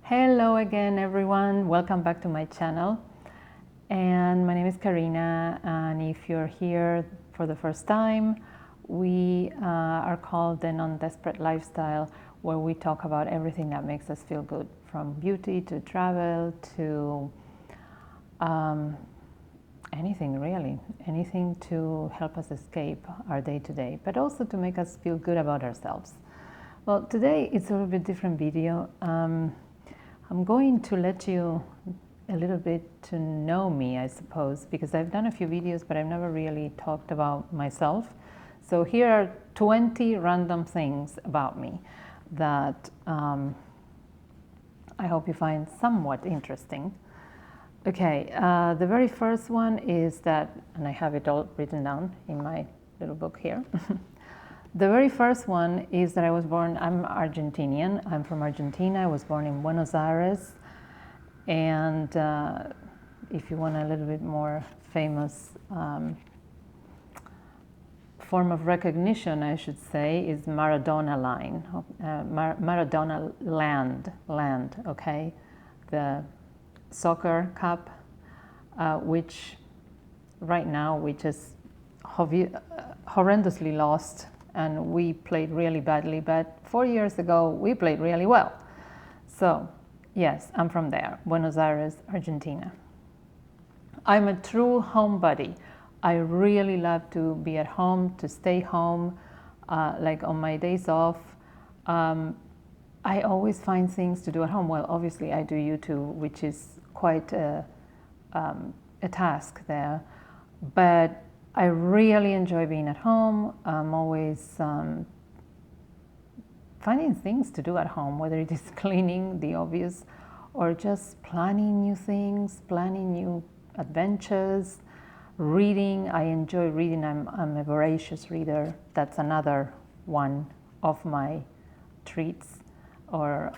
Hello again, everyone. Welcome back to my channel. And my name is Karina. And if you're here for the first time, we are called the Non-Desperate Lifestyle, where we talk about everything that makes us feel good, from beauty to travel to anything really, anything to help us escape our day-to-day, but also to make us feel good about ourselves. Well, today it's a little bit different video. I'm going to let you a little bit to know me, I suppose, because I've done a few videos, but I've never really talked about myself. So here are 20 random things about me that I hope you find somewhat interesting. Okay, the very first one is that, and I have it all written down in my little book here. The very first one is that I'm Argentinian. I'm from Argentina. I was born in Buenos Aires. And if you want a little bit more famous form of recognition, I should say, is Maradona line, Maradona land, okay? The soccer cup, which right now we just horrendously lost. And we played really badly, but 4 years ago we played really well. So yes, I'm from there, Buenos Aires, Argentina. I'm a true homebody. I really love to be at home, to stay home, like on my days off. I always find things to do at home. Well, obviously I do YouTube, which is quite a task there, but I really enjoy being at home. I'm always finding things to do at home, whether it is cleaning, the obvious, or just planning new things, planning new adventures, reading. I enjoy reading. I'm a voracious reader. That's another one of my treats or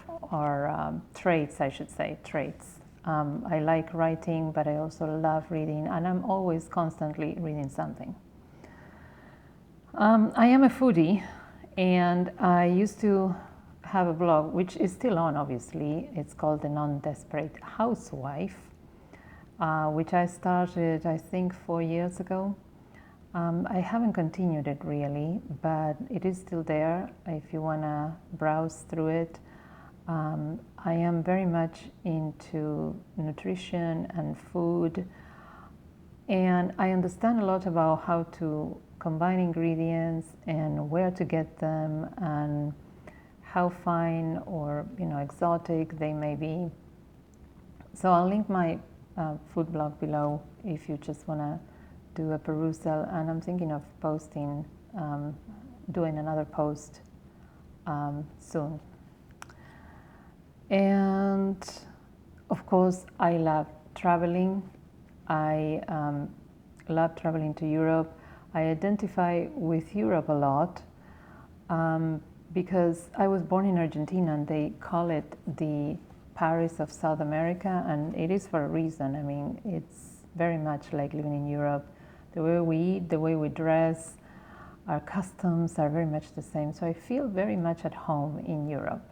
traits, I should say, traits. I like writing, but I also love reading, and I'm always constantly reading something. I am a foodie, and I used to have a blog, which is still on, obviously. It's called The Non-Desperate Housewife, which I started, I think, 4 years ago. I haven't continued it really, but it is still there if you want to browse through it. I am very much into nutrition and food, and I understand a lot about how to combine ingredients and where to get them and how fine or exotic they may be. So I'll link my food blog below if you just want to do a perusal, and I'm thinking of posting, doing another post soon. And of course, I love traveling. I love traveling to Europe. I identify with Europe a lot because I was born in Argentina, and they call it the Paris of South America, and it is for a reason. I mean, it's very much like living in Europe. The way we eat, the way we dress, our customs are very much the same. So I feel very much at home in Europe.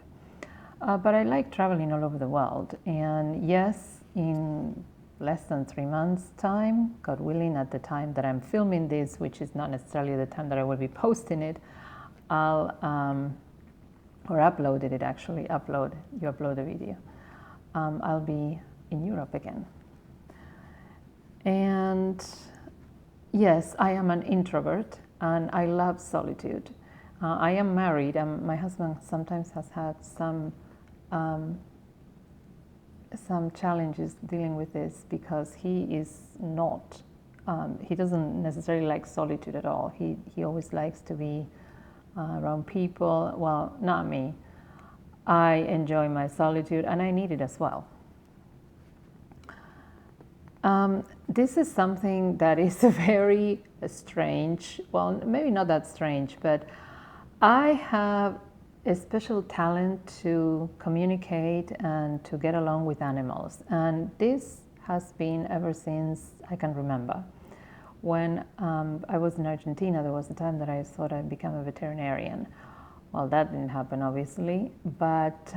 But I like traveling all over the world. And yes, in less than 3 months' time, God willing, at the time that I'm filming this, which is not necessarily the time that I will be posting it, I'll, or uploaded it actually, you upload a video. I'll be in Europe again. And yes, I am an introvert, and I love solitude. I am married, and my husband sometimes has had some challenges dealing with this because he is not, he doesn't necessarily like solitude at all. He always likes to be around people. Well, not me. I enjoy my solitude, and I need it as well. This is something that is very strange. Well, maybe not that strange, but I have a special talent to communicate and to get along with animals. And this has been ever since I can remember. When I was in Argentina, there was a time that I thought I'd become a veterinarian. Well, that didn't happen, obviously, but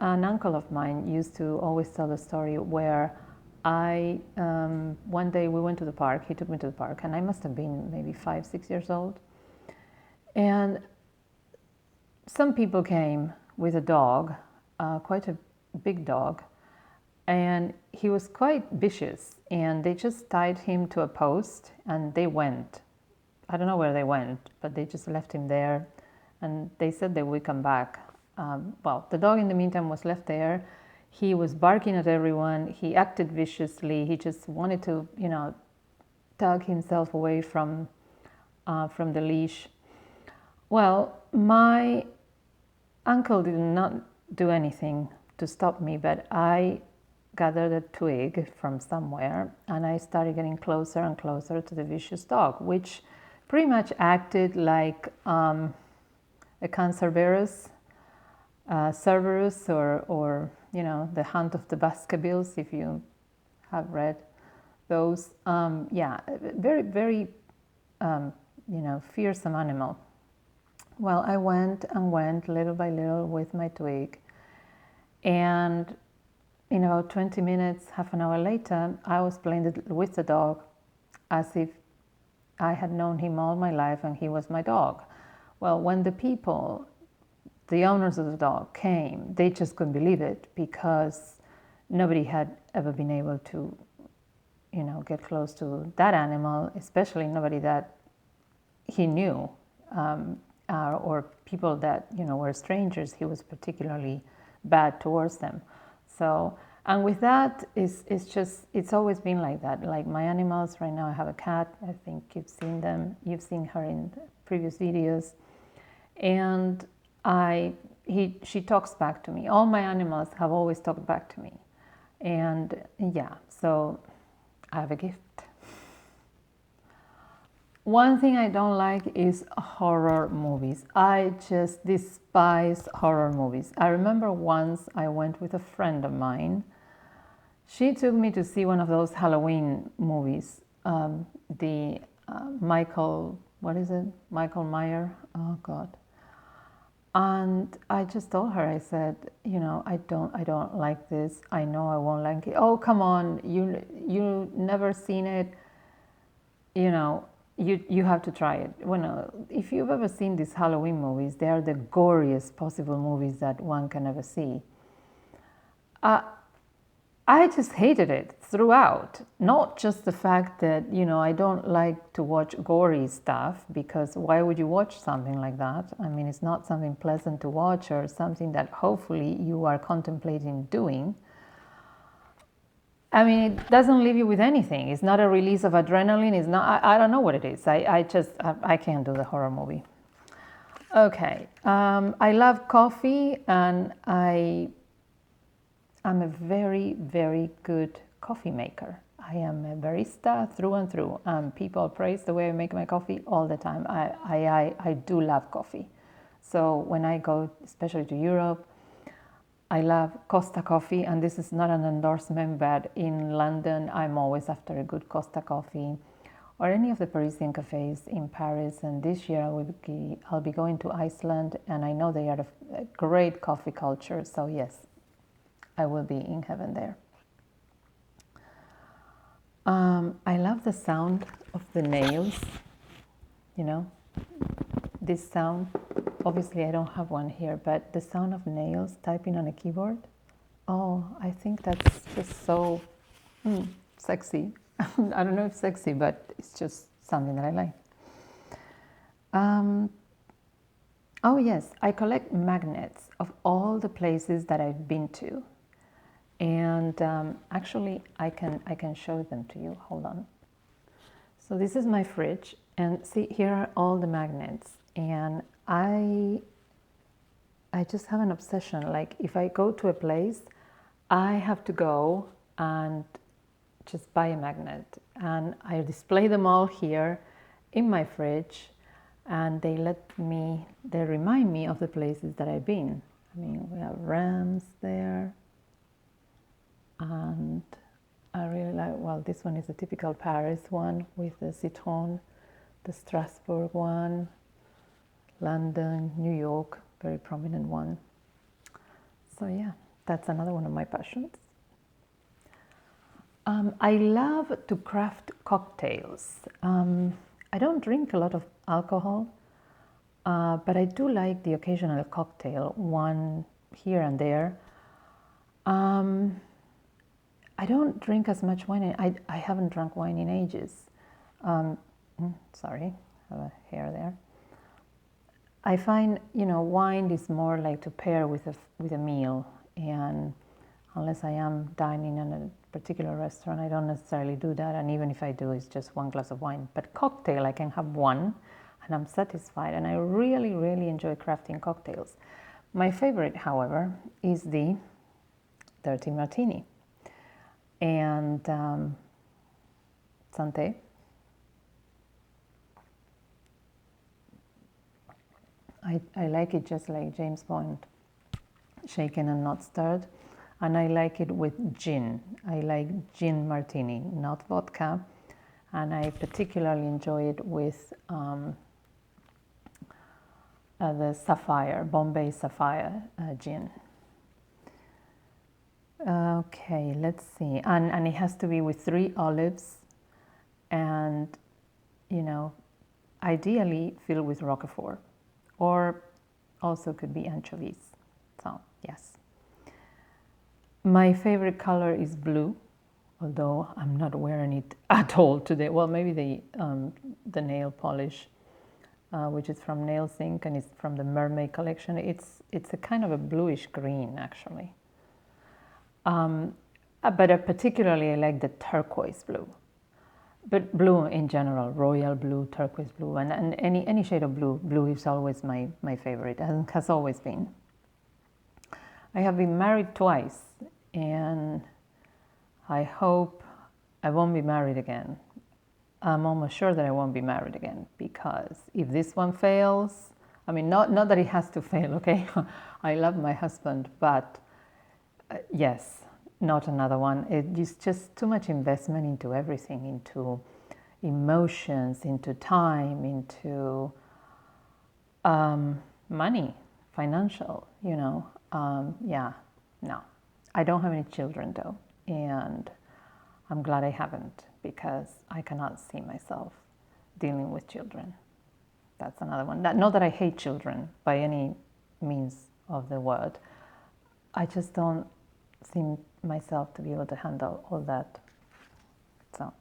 an uncle of mine used to always tell the story where one day we went to the park, he took me to the park, and I must have been maybe 5, 6 years old. And some people came with a dog, quite a big dog, and he was quite vicious, and they just tied him to a post and they went. I don't know where they went, but they just left him there, and they said they would come back. Well, the dog in the meantime was left there. He was barking at everyone. He acted viciously. He just wanted to, tug himself away from the leash. Well, my uncle did not do anything to stop me, but I gathered a twig from somewhere and I started getting closer and closer to the vicious dog, which pretty much acted like a Cancerberus, Cerberus, or the Hunt of the Baskervilles, if you have read those. Very, very, fearsome animal. Well, I went and went little by little with my twig, and in about 20 minutes, half an hour later, I was playing with the dog as if I had known him all my life and he was my dog. Well, when the owners of the dog came, they just couldn't believe it, because nobody had ever been able to, get close to that animal, especially nobody that he knew, or people that, were strangers. He was particularly bad towards them. So, and with that, it's always been like that. Like my animals, right now I have a cat. I think you've seen them. You've seen her in previous videos. And she talks back to me. All my animals have always talked back to me. And so I have a gift. One thing I don't like is horror movies. I just despise horror movies. I remember once I went with a friend of mine. She took me to see one of those Halloween movies, Michael Myers. Oh God. And I just told her, I said, I don't like this. I know I won't like it. Oh, come on, you never seen it. You have to try it. Well, if you've ever seen these Halloween movies, they are the goriest possible movies that one can ever see. I just hated it throughout. Not just the fact that, I don't like to watch gory stuff, because why would you watch something like that? I mean, it's not something pleasant to watch or something that hopefully you are contemplating doing. I mean, it doesn't leave you with anything. It's not a release of adrenaline. It's not, I don't know what it is. I can't do the horror movie. Okay. I love coffee, and I'm a very, very good coffee maker. I am a barista through and through. People praise the way I make my coffee all the time. I do love coffee. So when I go, especially to Europe, I love Costa coffee, and this is not an endorsement, but in London, I'm always after a good Costa coffee, or any of the Parisian cafes in Paris. And this year I'll be going to Iceland, and I know they are a great coffee culture. So yes, I will be in heaven there. I love the sound of the nails, this sound. Obviously, I don't have one here, but the sound of nails typing on a keyboard. Oh, I think that's just so sexy. I don't know if sexy, but it's just something that I like. Oh yes, I collect magnets of all the places that I've been to. And actually, I can show them to you. Hold on. So this is my fridge, and see, here are all the magnets. And I just have an obsession. Like, if I go to a place, I have to go and just buy a magnet. And I display them all here in my fridge, and they remind me of the places that I've been. I mean, we have Reims there. And I really like, well, this one is a typical Paris one with the citron, the Strasbourg one, London, New York, very prominent one. So yeah, That's another one of my passions. I love to craft cocktails. I don't drink a lot of alcohol, but I do like the occasional cocktail, one here and there. I don't drink as much wine. I haven't drunk wine in ages. Sorry, I have a hair there. I find, wine is more like to pair with a meal, and unless I am dining in a particular restaurant, I don't necessarily do that, and even if I do, it's just one glass of wine. But cocktail, I can have one, and I'm satisfied, and I really, really enjoy crafting cocktails. My favorite, however, is the Dirty Martini. And Santé. I like it just like James Bond, shaken and not stirred. And I like it with gin. I like gin martini, not vodka. And I particularly enjoy it with the Sapphire, Bombay Sapphire gin. Okay, let's see. And it has to be with 3 olives and, ideally filled with Roquefort, or also could be anchovies. So, yes. My favorite color is blue, although I'm not wearing it at all today. Well, maybe the nail polish, which is from Nailsync and it's from the Mermaid collection. It's a kind of a bluish green, actually. But particularly I like the turquoise blue. But blue in general, royal blue, turquoise blue, and any shade of blue. Blue is always my favorite, and has always been. I have been married twice, and I hope I won't be married again. I'm almost sure that I won't be married again, because if this one fails, I mean, not that it has to fail, okay? I love my husband, but yes, not another one. It's just too much investment into everything, into emotions, into time, into money, financial, yeah, no. I don't have any children though, and I'm glad I haven't, because I cannot see myself dealing with children. That's another one. Not that I hate children by any means of the word. I just don't seem myself to be able to handle all that. So,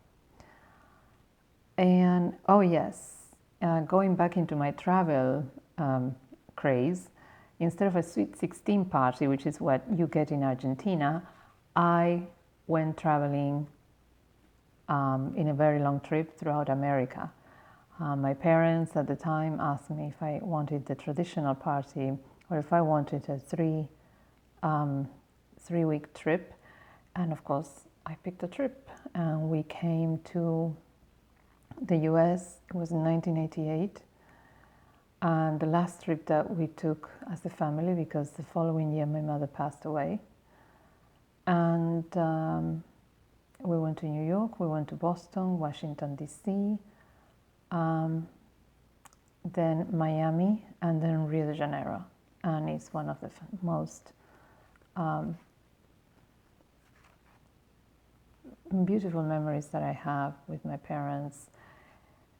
and oh yes, going back into my travel craze, instead of a Sweet 16 party, which is what you get in Argentina, I went traveling in a very long trip throughout America. My parents at the time asked me if I wanted the traditional party or if I wanted a 3-week trip, and of course I picked a trip, and we came to the US. It was in 1988, and the last trip that we took as a family, because the following year my mother passed away. And we went to New York, we went to Boston, Washington DC, then Miami, and then Rio de Janeiro. And it's one of the most beautiful memories that I have with my parents,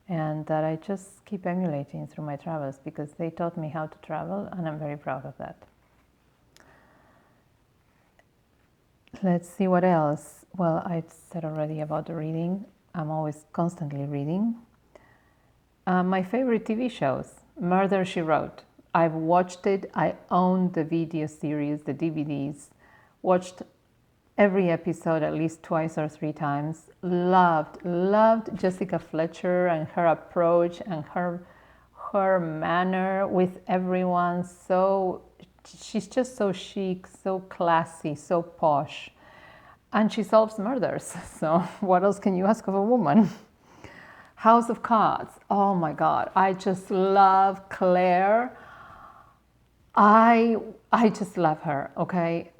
and that I just keep emulating through my travels, because they taught me how to travel, and I'm very proud of that. Let's see what else. Well, I said already about the reading. I'm always constantly reading. My favorite TV shows, Murder, She Wrote. I've watched it. I own the video series, the DVDs. Watched every episode at least twice or 3 times. Loved Jessica Fletcher and her approach and her manner with everyone. So she's just so chic, so classy, so posh, and she solves murders. So what else can you ask of a woman? House of Cards. Oh my God, I just love Claire. I just love her, okay?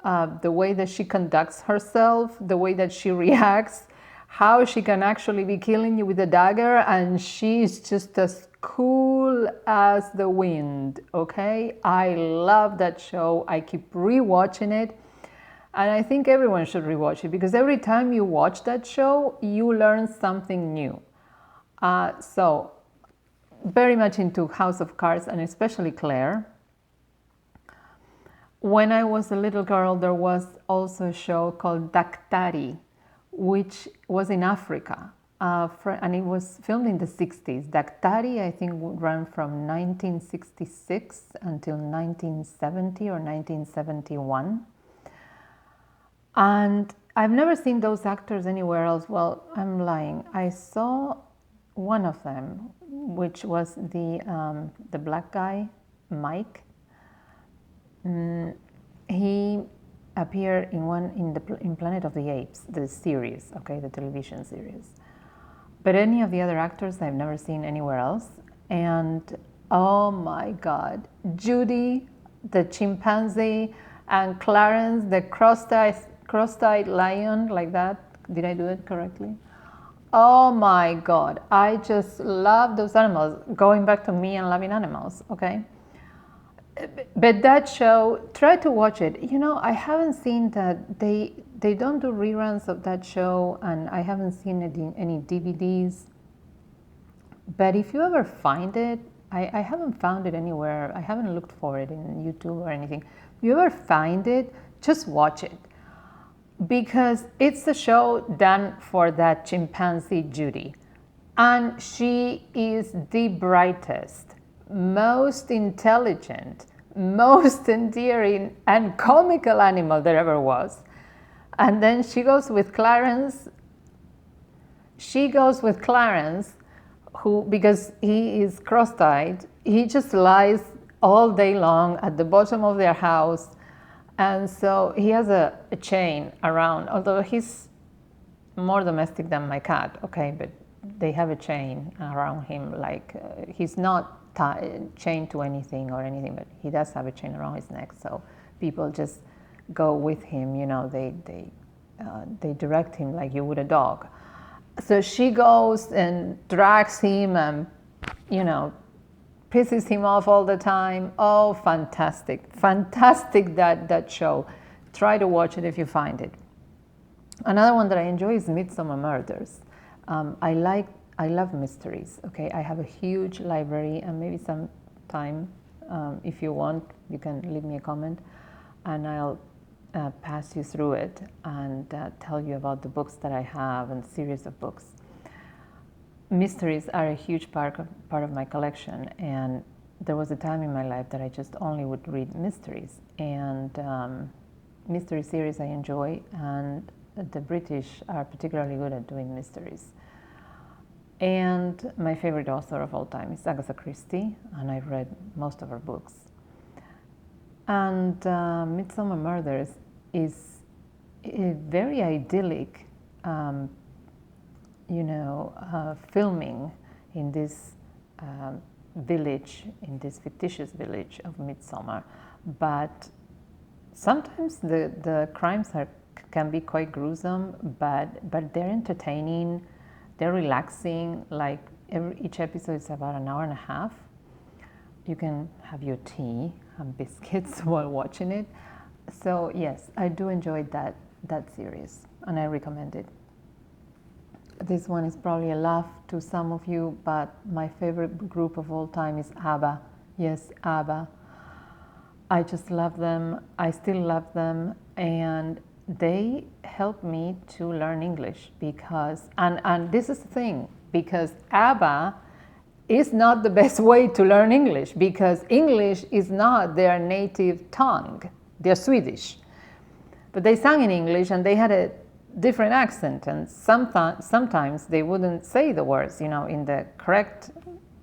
The way that she conducts herself, the way that she reacts, how she can actually be killing you with a dagger, and she's just as cool as the wind, okay? I love that show. I keep rewatching it, And I think everyone should rewatch it because every time you watch that show, you learn something new. So, very much into House of Cards and especially Claire. When I was a little girl, there was also a show called Daktari, which was in Africa. And it was filmed in the 60s. Daktari, I think, ran from 1966 until 1970 or 1971. And I've never seen those actors anywhere else. Well, I'm lying. I saw one of them, which was the black guy, Mike. He appeared in Planet of the Apes, the series, okay, the television series. But any of the other actors I've never seen anywhere else. And oh my God, Judy, the chimpanzee, and Clarence, the cross-eyed lion, like that. Did I do it correctly? Oh my God, I just love those animals. Going back to me and loving animals, okay? But that show, try to watch it. You know, I haven't seen that. They don't do reruns of that show, and I haven't seen any DVDs. But if you ever find it, I haven't found it anywhere. I haven't looked for it in YouTube or anything. If you ever find it, just watch it. Because it's a show done for that chimpanzee Judy. And she is the brightest, most intelligent, most endearing and comical animal there ever was. And then she goes with Clarence. Who, because he is cross-eyed, he just lies all day long at the bottom of their house. And so he has a chain around, although he's more domestic than my cat, okay, but they have a chain around him, like he's not chained to anything or anything, but he does have a chain around his neck, so people just go with him, you know, they direct him like you would a dog. So she goes and drags him and, you know, pisses him off all the time. Oh, fantastic, that show. Try to watch it if you find it. Another one that I enjoy is Midsomer Murders. I love mysteries, okay? I have a huge library, and maybe sometime, if you want, you can leave me a comment, and I'll pass you through it and tell you about the books that I have and series of books. Mysteries are a huge part of my collection, and there was a time in my life that I just only would read mysteries, and mystery series I enjoy, and the British are particularly good at doing mysteries. And my favorite author of all time is Agatha Christie, and I've read most of her books. And Midsomer Murders is a very idyllic, filming in this village, in this fictitious village of Midsomer. But sometimes the crimes can be quite gruesome, but they're entertaining, they're relaxing. Like each episode is about an hour and a half. You can have your tea and biscuits while watching it. So yes, I do enjoy that series, and I recommend it. This one is probably a laugh to some of you, but my favorite group of all time is ABBA. Yes, ABBA. I just love them. I still love them, and they helped me to learn English because, and this is the thing, because ABBA is not the best way to learn English, because English is not their native tongue. They're Swedish. But they sang in English, and they had a different accent, and sometimes they wouldn't say the words, you know, in the correct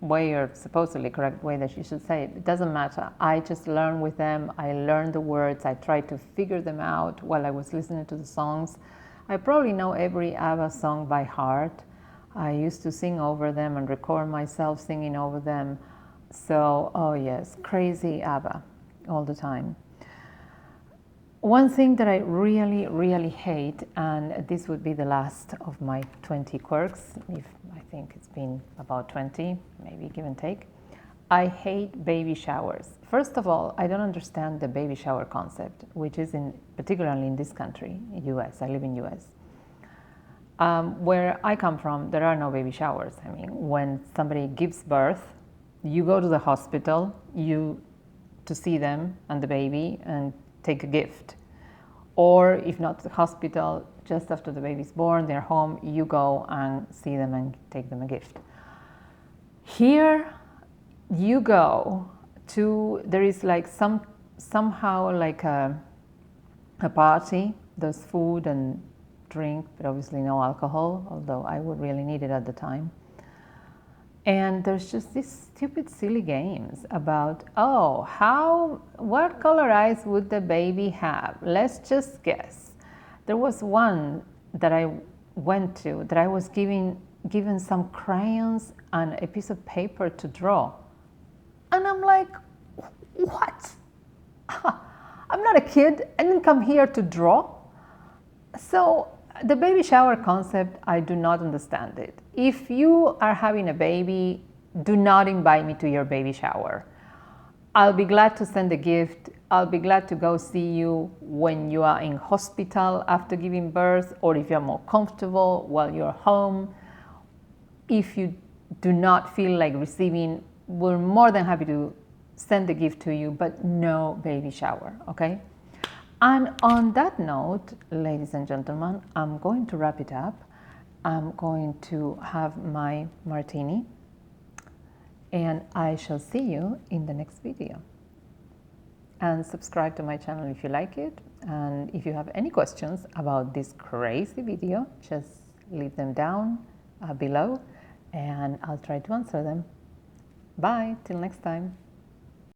way or supposedly correct way that you should say it. It doesn't matter. I just learned with them. I learned the words. I tried to figure them out while I was listening to the songs. I probably know every ABBA song by heart. I used to sing over them and record myself singing over them. So, oh yes, crazy ABBA all the time. One thing that I really, really hate, and this would be the last of my 20 quirks, if I think it's been about 20, maybe give and take. I hate baby showers. First of all, I don't understand the baby shower concept, which is particularly in this country, US. I live in US. Where I come from, there are no baby showers. I mean, when somebody gives birth, you go to the hospital to see them and the baby and take a gift. Or if not the hospital, just after the baby's born, they're home, you go and see them and take them a gift. Here, you go to, there is like somehow like a party, there's food and drink, but obviously no alcohol, although I would really need it at the time. And there's just these stupid, silly games about, what color eyes would the baby have? Let's just guess. There was one that I went to that I was given some crayons and a piece of paper to draw. And I'm like, what? I'm not a kid. I didn't come here to draw. So the baby shower concept, I do not understand it. If you are having a baby, do not invite me to your baby shower. I'll be glad to send a gift. I'll be glad to go see you when you are in hospital after giving birth, or if you're more comfortable while you're home. If you do not feel like receiving, we're more than happy to send the gift to you, but no baby shower, okay? And on that note, ladies and gentlemen, I'm going to wrap it up. I'm going to have my martini, and I shall see you in the next video. And subscribe to my channel if you like it. And if you have any questions about this crazy video, just leave them down below, and I'll try to answer them. Bye, till next time.